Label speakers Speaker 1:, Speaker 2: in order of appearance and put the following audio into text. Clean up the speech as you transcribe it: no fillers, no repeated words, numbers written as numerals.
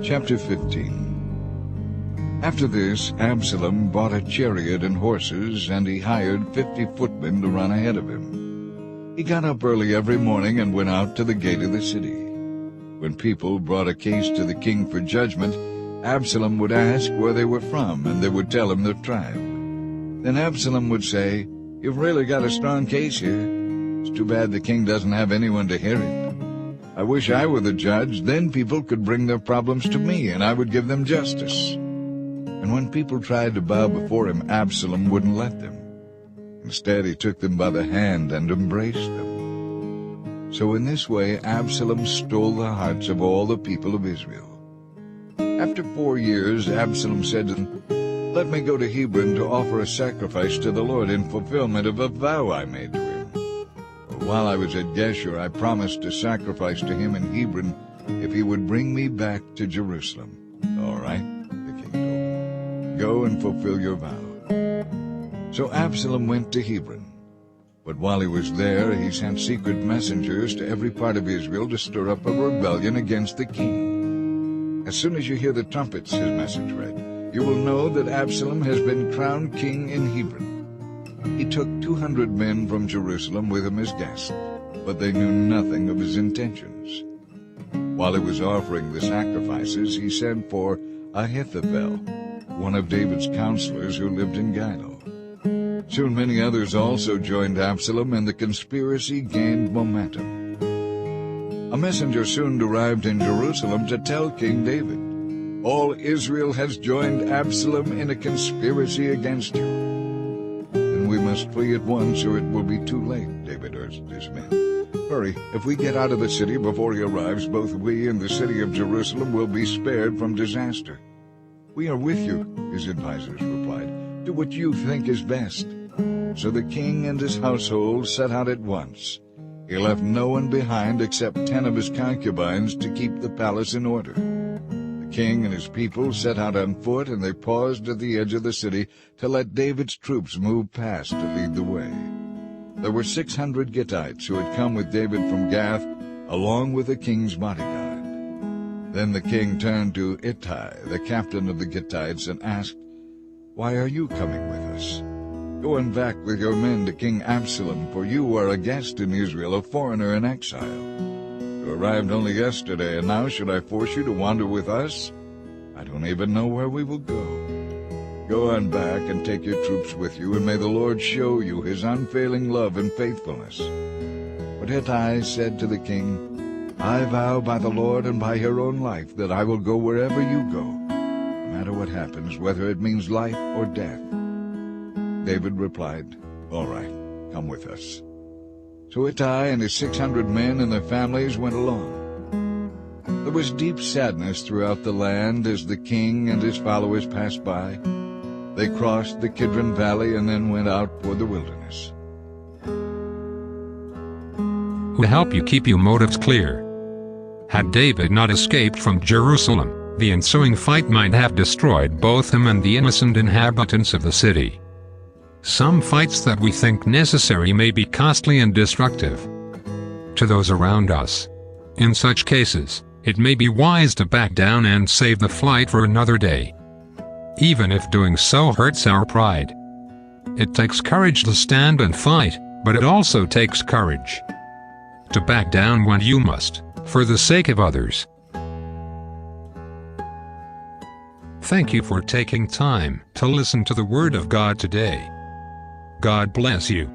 Speaker 1: Chapter 15. After this, Absalom bought a chariot and horses, and he hired 50 footmen to run ahead of him. He got up early every morning and went out to the gate of the city. When people brought a case to the king for judgment, Absalom would ask where they were from, and they would tell him their tribe. Then Absalom would say, "You've really got a strong case here. It's too bad the king doesn't have anyone to hear it. I wish I were the judge, then people could bring their problems to me, and I would give them justice." And when people tried to bow before him, Absalom wouldn't let them. Instead, he took them by the hand and embraced them. So in this way, Absalom stole the hearts of all the people of Israel. After 4 years, Absalom said to them, "Let me go to Hebron to offer a sacrifice to the Lord in fulfillment of a vow I made to him. While I was at Geshur, I promised to sacrifice to him in Hebron if he would bring me back to Jerusalem." "All right," the king told him. "Go and fulfill your vow." So Absalom went to Hebron. But while he was there, he sent secret messengers to every part of Israel to stir up a rebellion against the king. "As soon as you hear the trumpets," his message read, "you will know that Absalom has been crowned king in Hebron." He took 200 men from Jerusalem with him as guests, but they knew nothing of his intentions. While he was offering the sacrifices, he sent for Ahithophel, one of David's counselors who lived in Gilo. Soon many others also joined Absalom, and the conspiracy gained momentum. A messenger soon arrived in Jerusalem to tell King David, "All Israel has joined Absalom in a conspiracy against you." "We must flee at once, or it will be too late," David urged his men. "Hurry, if we get out of the city before he arrives, both we and the city of Jerusalem will be spared from disaster." "We are with you," his advisers replied. "Do what you think is best." So the king and his household set out at once. He left no one behind except 10 of his concubines to keep the palace in order. The king and his people set out on foot, and they paused at the edge of the city to let David's troops move past to lead the way. There were 600 Gittites who had come with David from Gath, along with the king's bodyguard. Then the king turned to Ittai, the captain of the Gittites, and asked, "Why are you coming with us? Go on back with your men to King Absalom, for you are a guest in Israel, a foreigner in exile. You arrived only yesterday, and now should I force you to wander with us? I don't even know where we will go. Go on back and take your troops with you, and may the Lord show you his unfailing love and faithfulness." But Ittai said to the king, "I vow by the Lord and by your own life that I will go wherever you go, no matter what happens, whether it means life or death." David replied, "All right, come with us." So Ittai and his 600 men and their families went along. There was deep sadness throughout the land as the king and his followers passed by. They crossed the Kidron Valley and then went out toward the wilderness.
Speaker 2: To help you keep your motives clear. Had David not escaped from Jerusalem, the ensuing fight might have destroyed both him and the innocent inhabitants of the city. Some fights that we think necessary may be costly and destructive to those around us. In such cases, it may be wise to back down and save the fight for another day, even if doing so hurts our pride. It takes courage to stand and fight, but it also takes courage to back down when you must, for the sake of others. Thank you for taking time to listen to the Word of God today. God bless you.